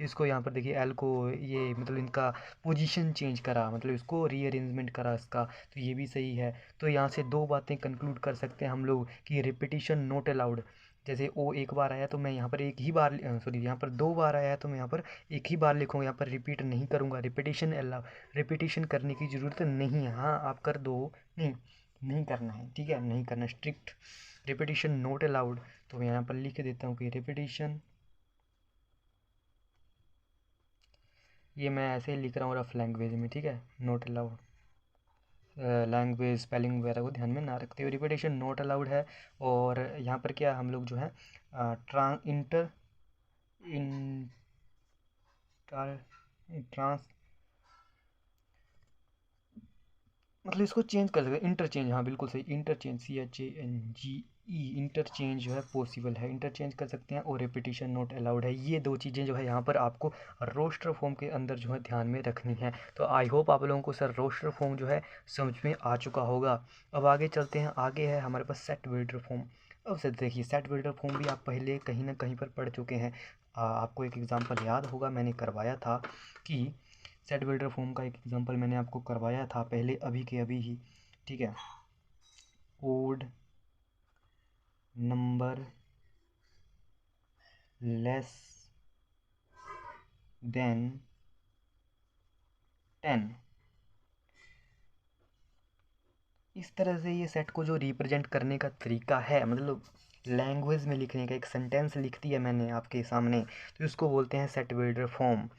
इसको यहाँ पर देखिए, एल को ये मतलब इनका पोजीशन चेंज करा, मतलब इसको रीअरेंजमेंट करा इसका। तो ये भी सही है। तो यहाँ से दो बातें कंक्लूड कर सकते हैं हम लोग कि रिपीटिशन नॉट अलाउड। जैसे ओ एक बार आया तो मैं यहाँ पर एक ही बार, सॉरी यहाँ पर दो बार आया है तो मैं यहाँ पर एक ही बार लिखूँगा, यहाँ पर रिपीट नहीं करूँगा। रिपीटिशन अलाउ, रिपीटिशन करने की ज़रूरत नहीं है। हाँ आप कर दो, नहीं नहीं करना है, ठीक है, नहीं करना, स्ट्रिक्ट रिपीटिशन नॉट अलाउड। तो मैं यहाँ पर लिख देता हूँ कि रिपीटिशन, ये मैं ऐसे ही लिख रहा हूँ रफ लैंग्वेज में, ठीक है, नॉट अलाउड। लैंग्वेज स्पेलिंग वगैरह को ध्यान में ना रखते हुए रिपीटेशन नॉट अलाउड है। और यहाँ पर क्या हम लोग जो है इंटर ट्रांस, मतलब इसको चेंज कर सकते हैं, इंटरचेंज, हाँ बिल्कुल सही, इंटरचेंज, CHANGE, इंटरचेंज जो है पॉसिबल है, इंटरचेंज कर सकते हैं। और रिपीटिशन नॉट अलाउड है। ये दो चीज़ें जो है यहाँ पर आपको रोस्टर फॉर्म के अंदर जो है ध्यान में रखनी है। तो आई होप आप लोगों को सर रोस्टर फॉर्म जो है समझ में आ चुका होगा। अब आगे चलते हैं, आगे है हमारे पास सेट बिल्डर फॉर्म। अब सर देखिए, सेट बिल्डर फॉर्म भी आप पहले कहीं ना कहीं पर पढ़ चुके हैं। आपको एक एग्जाम्पल याद होगा, मैंने करवाया था कि सेट बिल्डर फॉर्म का एक एग्जांपल मैंने आपको करवाया था पहले, अभी के अभी ही, ठीक है। ओड नंबर लेस देन 10, इस तरह से ये सेट को जो रिप्रेजेंट करने का तरीका है, मतलब लैंग्वेज में लिखने का, एक सेंटेंस लिख दिया मैंने आपके सामने, तो इसको बोलते हैं सेट बिल्डर फॉर्म।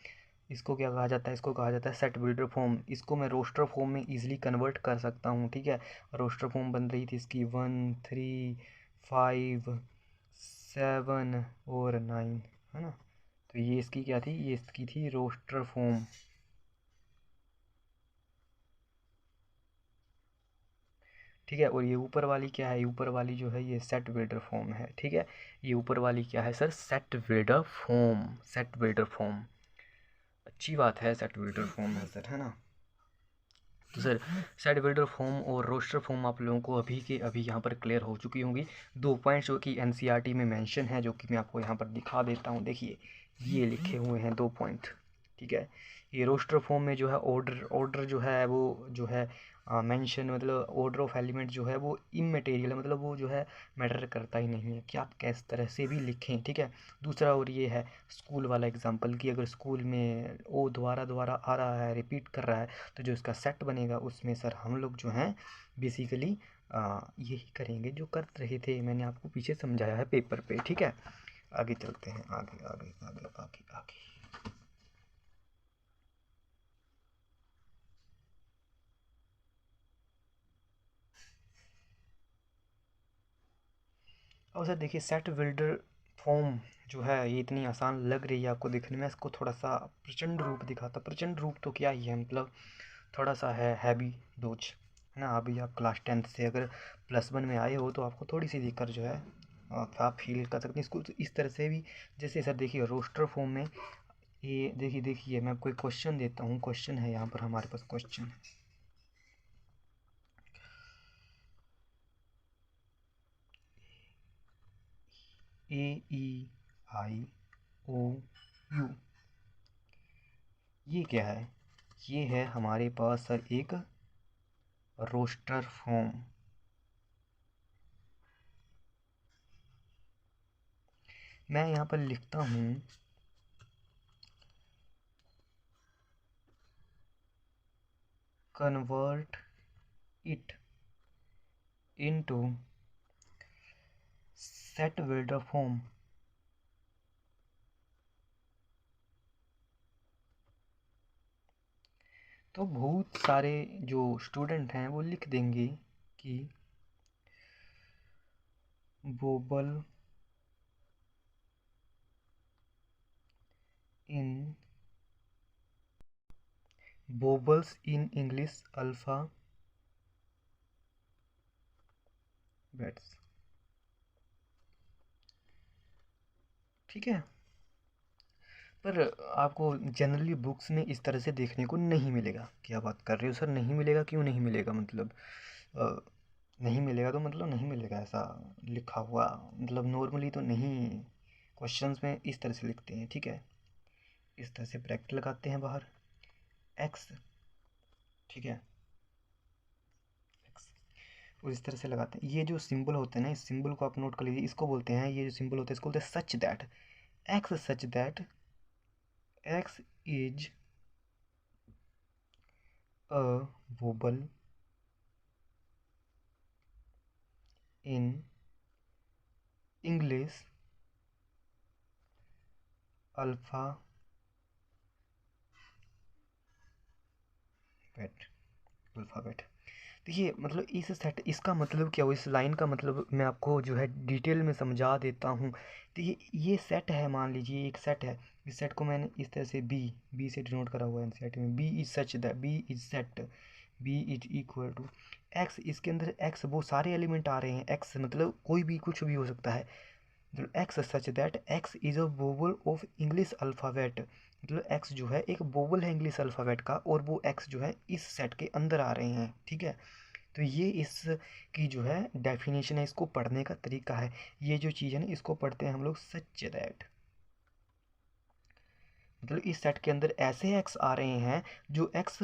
इसको क्या कहा जाता है? इसको कहा जाता है सेट बिल्डर फॉर्म। इसको मैं रोस्टर फॉर्म में इजीली कन्वर्ट कर सकता हूँ, ठीक है। रोस्टर फॉर्म बन रही थी इसकी 1 3 5 7 और 9, है ना। तो ये इसकी क्या थी? ये इसकी थी रोस्टर फॉर्म, ठीक है। और ये ऊपर वाली क्या है? ऊपर वाली जो है ये सेट बिल्डर फॉर्म है, ठीक है। ये ऊपर वाली क्या है sir? Set builder form, set builder form. अच्छी बात है, सेट बिल्डर फॉर्म है सर, है ना। तो सर सेट बिल्डर फॉर्म और रोस्टर फॉर्म आप लोगों को अभी के अभी यहाँ पर क्लियर हो चुकी होंगी। दो पॉइंट्स जो कि एनसीईआरटी में मेंशन है, जो कि मैं आपको यहाँ पर दिखा देता हूँ। देखिए ये लिखे हुए हैं दो पॉइंट, ठीक है। ये रोस्टर फॉर्म में जो है ऑर्डर, ऑर्डर जो है वो जो है मेंशन, मतलब ऑर्डर ऑफ एलिमेंट जो है वो इमटेरियल है, मतलब वो जो है मैटर करता ही नहीं है कि आप किस तरह से भी लिखें, ठीक है। दूसरा और ये है स्कूल वाला एग्जांपल कि अगर स्कूल में ओ दोबारा दोबारा आ रहा है, रिपीट कर रहा है, तो जो इसका सेट बनेगा उसमें सर हम लोग जो हैं बेसिकली यही करेंगे जो कर रहे थे, मैंने आपको पीछे समझाया है पेपर पे, ठीक है। आगे चलते हैं, आगे आगे आगे आगे आगे। और सर देखिए सेट बिल्डर फॉर्म जो है ये इतनी आसान लग रही है आपको दिखने में, इसको थोड़ा सा प्रचंड रूप दिखाता। प्रचंड रूप तो क्या ही है, मतलब थोड़ा सा है हैवी डोज, है ना। अभी आप क्लास 10th से अगर +1 में आए हो तो आपको थोड़ी सी दिक्कत जो है आप फील कर सकते हैं इसको। तो इस तरह से भी, जैसे सर देखिए रोस्टर फॉर्म में ये देखिए, देखिए मैं आपको एक क्वेश्चन देता हूँ। क्वेश्चन है यहाँ पर हमारे पास, क्वेश्चन है AEIOU, ये क्या है? ये है हमारे पास सर एक रोस्टर फॉर्म। मैं यहाँ पर लिखता हूँ convert it into set builder form. तो बहुत सारे जो स्टूडेंट हैं वो लिख देंगे की vowel in vowels in English alphabets. ठीक है, पर आपको जनरली बुक्स में इस तरह से देखने को नहीं मिलेगा। क्या बात कर रहे हो सर, नहीं मिलेगा? क्यों नहीं मिलेगा? मतलब नहीं मिलेगा तो मतलब नहीं मिलेगा ऐसा लिखा हुआ, मतलब नॉर्मली तो नहीं क्वेश्चंस में इस तरह से लिखते हैं। ठीक है, इस तरह से ब्रैकेट लगाते हैं बाहर एक्स। ठीक है, एक्स और इस तरह से लगाते हैं। ये जो सिंबल होते हैं ना, इस सिंबल को आप नोट कर लीजिए, इसको बोलते हैं, ये जो सिंबल होता है इसको बोलते हैं सच that x, such that x is a wobble in English alphabet. देखिए मतलब इस सेट, इसका मतलब क्या हुआ, इस लाइन का मतलब मैं आपको जो है डिटेल में समझा देता हूँ। देखिए ये सेट है, मान लीजिए एक सेट है, इस सेट को मैंने इस तरह से बी से डिनोट करा हुआ है एनसीईआरटी में। B is such that, B is set, B is equal to X. इसके अंदर एक्स वो सारे एलिमेंट आ रहे हैं, एक्स मतलब कोई भी कुछ भी हो सकता है। मतलब x such that x is a vowel of English alphabet, मतलब एक्स जो है एक वोवल है इंग्लिश अल्फ़ाबेट का, और वो एक्स जो है इस सेट के अंदर आ रहे हैं। ठीक है, तो ये इस की जो है डेफिनेशन है, इसको पढ़ने का तरीका है। ये जो चीज़ है ना, इसको पढ़ते हैं हम लोग सच दैट, मतलब इस सेट के अंदर ऐसे एक्स आ रहे हैं जो एक्स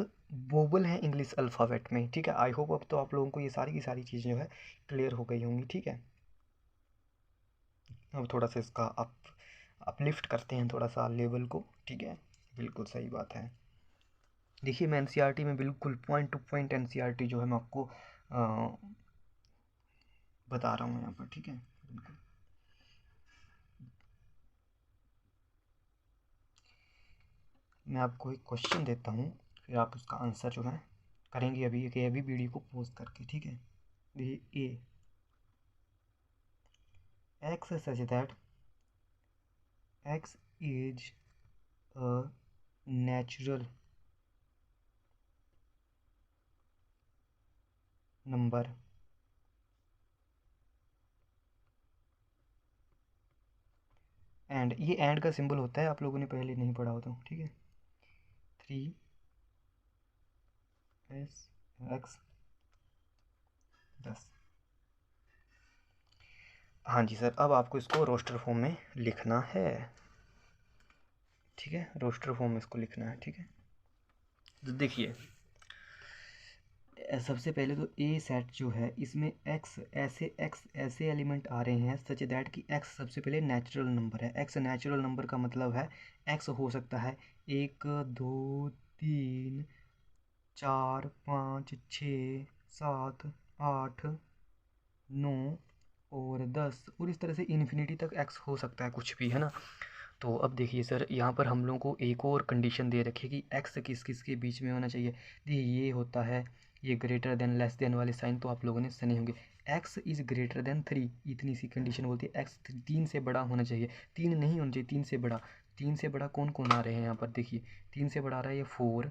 वोवल है इंग्लिश अल्फ़ाबेट में। ठीक है, आई होप अब तो आप लोगों को ये सारी की सारी चीज़ें जो है क्लियर हो गई होंगी। ठीक है, अब थोड़ा सा इसका अपलिफ्ट करते हैं थोड़ा सा लेवल को। ठीक है, बिल्कुल सही बात है। देखिए मैं एनसीईआरटी में बिल्कुल पॉइंट टू पॉइंट एनसीईआरटी जो है मैं आपको बता रहा हूँ यहाँ पर। ठीक है, बिल्कुल। मैं आपको एक क्वेश्चन देता हूँ, फिर आप उसका आंसर जो है करेंगे अभी कि अभी वीडियो को पोस्ट करके। ठीक है, देखिए a x such that x is a natural number and, ये एंड का सिंबल होता है, आप लोगों ने पहले नहीं पढ़ा हो तो। ठीक है, 3 एक्स 10। हाँ जी सर, अब आपको इसको रोस्टर फॉर्म में लिखना है। ठीक है, रोस्टर फॉर्म में इसको लिखना है। ठीक है, तो देखिए सबसे पहले तो ए सेट जो है इसमें एक्स ऐसे एलिमेंट आ रहे हैं सच दैट कि एक्स सबसे पहले नेचुरल नंबर है। एक्स नेचुरल नंबर का मतलब है एक्स हो सकता है 1 2 3 4 5 6 7 8 9 और 10, और इस तरह से इन्फिनिटी तक एक्स हो सकता है, कुछ भी है ना। तो अब देखिए सर, यहाँ पर हम लोगों को एक और कंडीशन दे रखी है कि एक्स किस किस के बीच में होना चाहिए। देखिए ये होता है, ये ग्रेटर देन लेस देन वाले साइन तो आप लोगों ने सुने होंगे। एक्स इज़ ग्रेटर देन 3, इतनी सी कंडीशन बोलती है। एक्स 3 से बड़ा होना चाहिए, 3 नहीं होना चाहिए, 3 से बड़ा। 3 से बड़ा कौन कौन आ रहे हैं यहाँ पर, देखिए 3 से बड़ा आ रहा है ये 4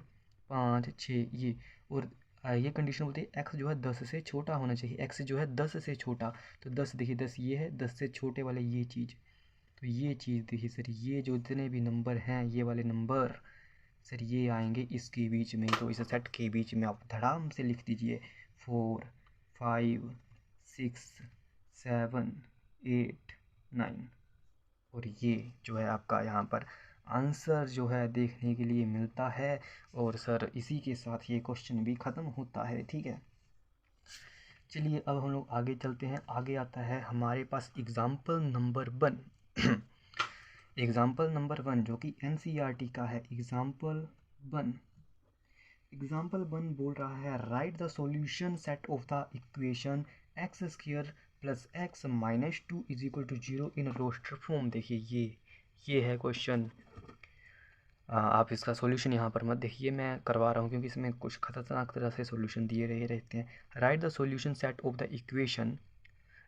5 6 ये। और ये कंडीशन बोलती है एक्स जो है 10 से छोटा होना चाहिए। एक्स जो है 10 से छोटा, तो 10 देखिए 10 ये है, 10 से छोटे वाले ये चीज़। तो ये चीज़ देखिए सर, ये जो जितने भी नंबर हैं ये वाले नंबर सर ये आएंगे इसके बीच में। तो इस सेट के बीच में आप धड़ाम से लिख दीजिए 4 5 6 7 8 9, और ये जो है आपका यहाँ पर आंसर जो है देखने के लिए मिलता है। और सर इसी के साथ ये क्वेश्चन भी ख़त्म होता है। ठीक है, चलिए अब हम लोग आगे चलते हैं। आगे आता है हमारे पास एग्ज़ाम्पल नंबर 1। एग्ज़ाम्पल नंबर 1 जो कि एनसीईआरटी का है। एग्ज़ाम्पल 1 बोल रहा है write the solution set of the equation X square plus X minus 2 is equal to 0 in roster form. देखिए ये है क्वेश्चन। आप इसका सॉल्यूशन यहाँ पर मत देखिए, मैं करवा रहा हूँ क्योंकि इसमें कुछ खतरनाक तरह से सॉल्यूशन दिए रहे रहते हैं। Write the solution set of the equation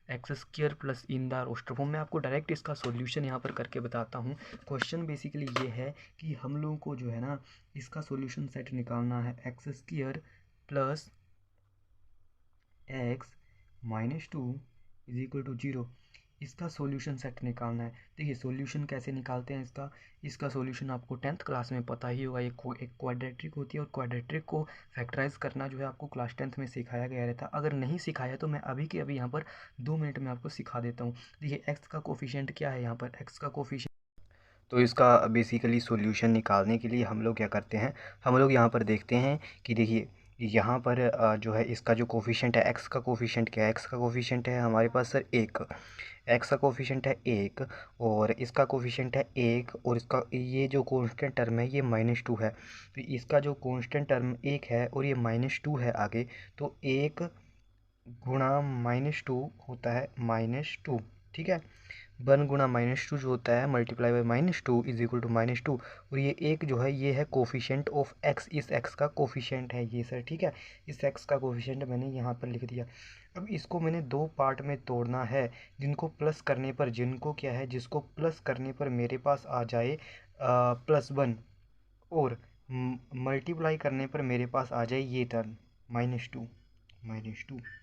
X square plus in the roster form. मैं आपको डायरेक्ट इसका सॉल्यूशन यहाँ पर करके बताता हूँ। क्वेश्चन बेसिकली ये है कि हम लोगों को जो है ना इसका सॉल्यूशन सेट निकालना है X square plus X minus 2 is equal to 0। इसका सॉल्यूशन सेट निकालना है। देखिए सॉल्यूशन कैसे निकालते हैं इसका सॉल्यूशन आपको 10th क्लास में पता ही होगा। एक क्वाड्रेटिक होती है और क्वाड्रेटिक को फैक्टराइज करना जो है आपको क्लास 10th में सिखाया गया रहता। अगर नहीं सिखाया तो मैं अभी के अभी यहाँ पर 2 मिनट में आपको सिखा देता हूँ। देखिए एक्स का कोफिशिएंट क्या है, यहाँ पर एक्स का कोफिशिएंट। तो इसका बेसिकली सॉल्यूशन निकालने के लिए हम लोग क्या करते हैं, हम लोग यहाँ पर देखते हैं कि देखिए यहाँ पर जो है इसका जो कोफिशिएंट है, एक्स का कोफिशिएंट क्या है, एक्स का कोफिशिएंट है हमारे पास सर 1। एक्स का कोफिशिएंट है 1 और इसका कोफिशिएंट है 1 और इसका ये जो कांस्टेंट टर्म है ये -2 है। तो इसका जो कांस्टेंट टर्म 1 है और ये -2 है आगे, तो 1 गुणा -2 होता है -2, ठीक है। 1 गुणा -2 जो होता है multiply by -2 is equal to -2। और ये एक जो है ये है कोफिशिएंट ऑफ एक्स, इस एक्स का कोफिशिएंट है ये सर, ठीक है। इस एक्स का कोफिशिएंट मैंने यहाँ पर लिख दिया। अब इसको मैंने 2 पार्ट में तोड़ना है, जिनको प्लस करने पर जिसको प्लस करने पर मेरे पास आ जाए +1 और मल्टीप्लाई करने पर मेरे पास आ जाए ये टर्म -2।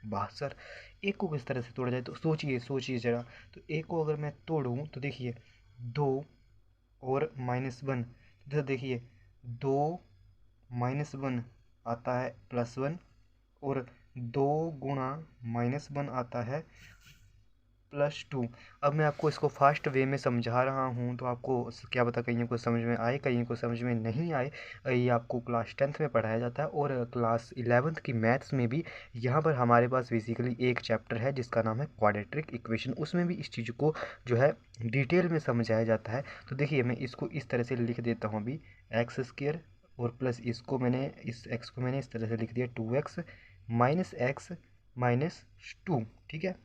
वाह सर, एक को किस तरह से तोड़ा जाए, तो सोचिए ज़रा। तो एक को अगर मैं तोड़ूँ तो देखिए 2 और -1, तो देखिए 2 -1 आता है +1 और 2 गुणा -1 आता है +2। अब मैं आपको इसको फास्ट वे में समझा रहा हूँ, तो आपको क्या पता कहीं को समझ में आए कहीं को समझ में नहीं आए। ये आपको क्लास 10th में पढ़ाया जाता है और क्लास 11th की मैथ्स में भी। यहाँ पर हमारे पास बेसिकली एक चैप्टर है जिसका नाम है क्वाड्रेटिक इक्वेशन, उसमें भी इस चीज़ को जो है डिटेल में समझाया जाता है। तो देखिए मैं इसको इस तरह से लिख देता हूँ अभी, एक्स स्क्र और प्लस इसको मैंने इस एक्स को मैंने इस तरह से लिख दिया 2x माइनस एक्स माइनस 2, ठीक है।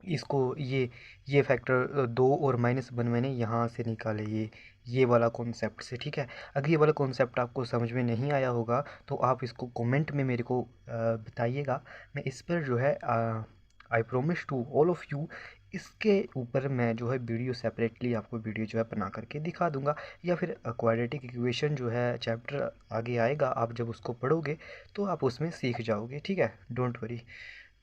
इसको ये फैक्टर 2 और -1 मैंने यहाँ से निकाले, ये वाला कॉन्सेप्ट से, ठीक है। अगर ये वाला कॉन्सेप्ट आपको समझ में नहीं आया होगा तो आप इसको कमेंट में मेरे को बताइएगा। मैं इस पर जो है I promise to all of you, इसके ऊपर मैं जो है वीडियो सेपरेटली आपको वीडियो जो है बना करके दिखा दूंगा, या फिर क्वाड्रेटिक इक्वेशन जो है चैप्टर आगे आएगा, आप जब उसको पढ़ोगे तो आप उसमें सीख जाओगे, ठीक है, डोंट वरी।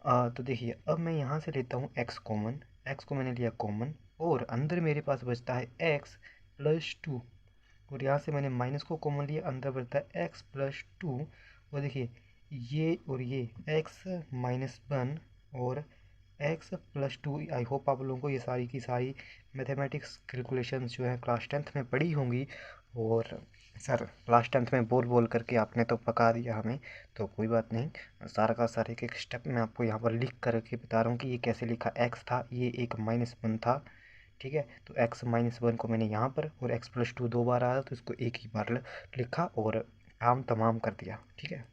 तो देखिए अब मैं यहाँ से लेता हूँ एक्स कॉमन, एक्स को मैंने लिया कॉमन और अंदर मेरे पास बचता है एक्स प्लस 2 और यहाँ से मैंने माइनस को कॉमन लिया, अंदर बचता है एक्स प्लस 2 और देखिए ये और ये एक्स -1 और एक्स प्लस 2। आई होप आप लोगों को ये सारी की सारी मैथमेटिक्स कैलकुलेशंस जो है क्लास 10th में पढ़ी होंगी। और सर क्लास 10th में बोल बोल करके आपने तो पका दिया हमें, तो कोई बात नहीं, सारा का सारा एक एक स्टेप मैं आपको यहाँ पर लिख करके बता रहा हूँ कि ये कैसे लिखा। एक्स था, ये एक -1 था, ठीक है। तो x -1 को मैंने यहाँ पर और x + 2 2 बार आया तो इसको एक ही बार लिखा और काम तमाम कर दिया, ठीक है।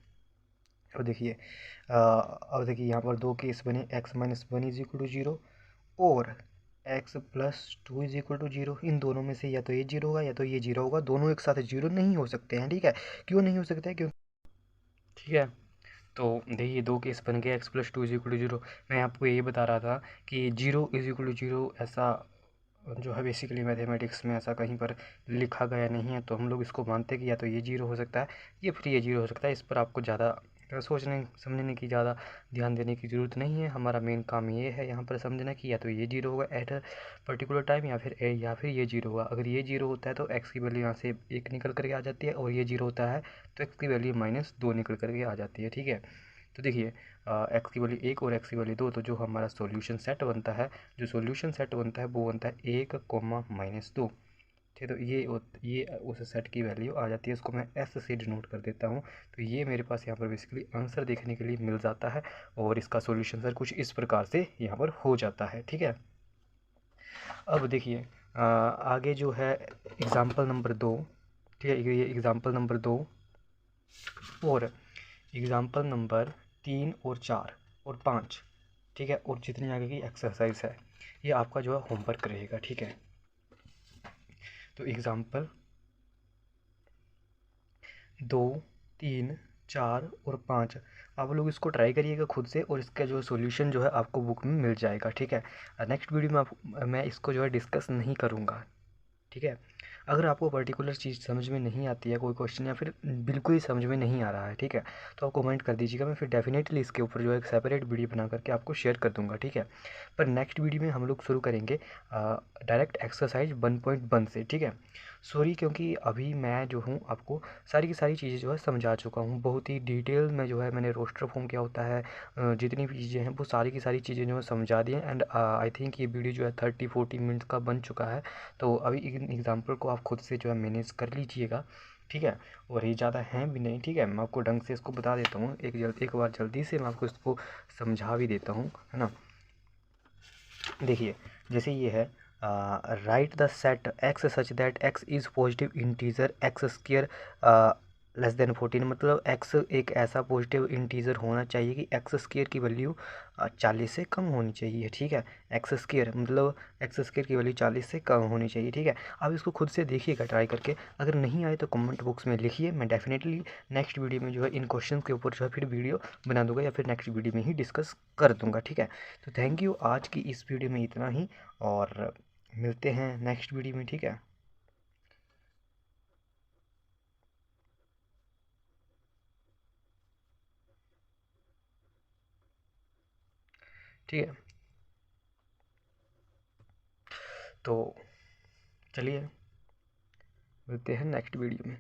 और देखिए अब देखिए यहाँ पर 2 केस बने, x -1 = 0 और x + 2 = 0। इन दोनों में से या तो ये 0 होगा या तो ये 0 होगा, दोनों एक साथ 0 नहीं हो सकते हैं, ठीक है। क्यों नहीं हो सकते हैं, क्यों, ठीक है। तो देखिए 2 केस बन गए, x + 2 = 0। मैं आपको ये बता रहा था कि 0 = 0 ऐसा जो है बेसिकली मैथमेटिक्स में ऐसा कहीं पर लिखा गया नहीं है, तो हम लोग इसको मानते हैं कि या तो ये 0 हो सकता है या फिर ये 0 हो सकता है। इस पर आपको ज़्यादा सोचने समझने की ज़्यादा ध्यान देने की ज़रूरत नहीं है। हमारा मेन काम ये है यहाँ पर समझना कि या तो ये 0 होगा एट अ पर्टिकुलर टाइम या फिर ये 0 होगा। अगर ये 0 होता है तो एक्स की वैल्यू यहाँ से 1 निकल करके आ जाती है और ये 0 होता है तो एक्स की वैल्यू -2 निकल करके आ जाती है, ठीक है। तो देखिए एक्स की वैल्यू 1 और एक्स की वैल्यू 2, तो जो हमारा सॉल्यूशन सेट बनता है, वो बनता है 1, -2, ठीक है। तो ये उस सेट की वैल्यू आ जाती है, इसको मैं एस से डिनोट कर देता हूँ। तो ये मेरे पास यहाँ पर बेसिकली आंसर देखने के लिए मिल जाता है और इसका सॉल्यूशन सर कुछ इस प्रकार से यहाँ पर हो जाता है, ठीक है। अब देखिए आगे जो है एग्ज़ाम्पल नंबर 2, ठीक है, ये एग्ज़ाम्पल नंबर 2 और एग्ज़ाम्पल नंबर 3 और 4 और 5, ठीक है, और जितनी आगे की एक्सरसाइज है ये आपका जो है होमवर्क रहेगा, ठीक है। तो एग्ज़ाम्पल 2, 3, 4 और 5। आप लोग इसको ट्राई करिएगा खुद से और इसका जो सॉल्यूशन जो है आपको बुक में मिल जाएगा, ठीक है। नेक्स्ट वीडियो में मैं इसको जो है डिस्कस नहीं करूँगा, ठीक है। अगर आपको पर्टिकुलर चीज़ समझ में नहीं आती है, कोई क्वेश्चन या फिर बिल्कुल ही समझ में नहीं आ रहा है, ठीक है, तो आप कमेंट कर दीजिएगा, मैं फिर डेफिनेटली इसके ऊपर जो है एक सेपरेट वीडियो बना करके आपको शेयर कर दूंगा, ठीक है। पर नेक्स्ट वीडियो में हम लोग शुरू करेंगे डायरेक्ट एक्सरसाइज 1.1 से, ठीक है। सॉरी, क्योंकि अभी मैं जो हूँ आपको सारी की सारी चीज़ें जो है समझा चुका हूँ, बहुत ही डिटेल में जो है मैंने रोस्टर फॉर्म क्या होता है, जितनी भी चीज़ें हैं वो सारी की सारी चीज़ें जो है समझा दी हैं। एंड आई थिंक ये वीडियो जो है 30-40 मिनट का बन चुका है। तो अभी एग्ज़ाम्पल को आप खुद से जो है मैनेज कर लीजिएगा, ठीक है। और ये ज़्यादा हैं भी नहीं, ठीक है, मैं आपको ढंग से इसको बता देता हूँ, एक बार जल्दी से मैं आपको इसको समझा भी देता हूँ, है ना। देखिए, जैसे ये है, write the set x such that x is positive integer x square less than 14, मतलब एक्स एक ऐसा पॉजिटिव इंटीजर होना चाहिए कि एक्स स्क्वायर की वैल्यू 40 से कम होनी चाहिए, ठीक है। एक्स स्क्वायर मतलब एक्स स्क्वायर की वैल्यू 40 से कम होनी चाहिए, ठीक है। आप इसको खुद से देखिएगा ट्राई करके, अगर नहीं आए तो कमेंट बॉक्स में लिखिए, मैं डेफिनेटली नेक्स्ट वीडियो में जो है इन क्वेश्चन के ऊपर जो है फिर वीडियो बना दूंगा या फिर नेक्स्ट वीडियो में ही डिस्कस कर दूंगा, ठीक है। तो थैंक यू, आज की इस वीडियो में इतना ही, और मिलते हैं नेक्स्ट वीडियो में, ठीक है। ठीक है, तो चलिए मिलते हैं नेक्स्ट वीडियो में।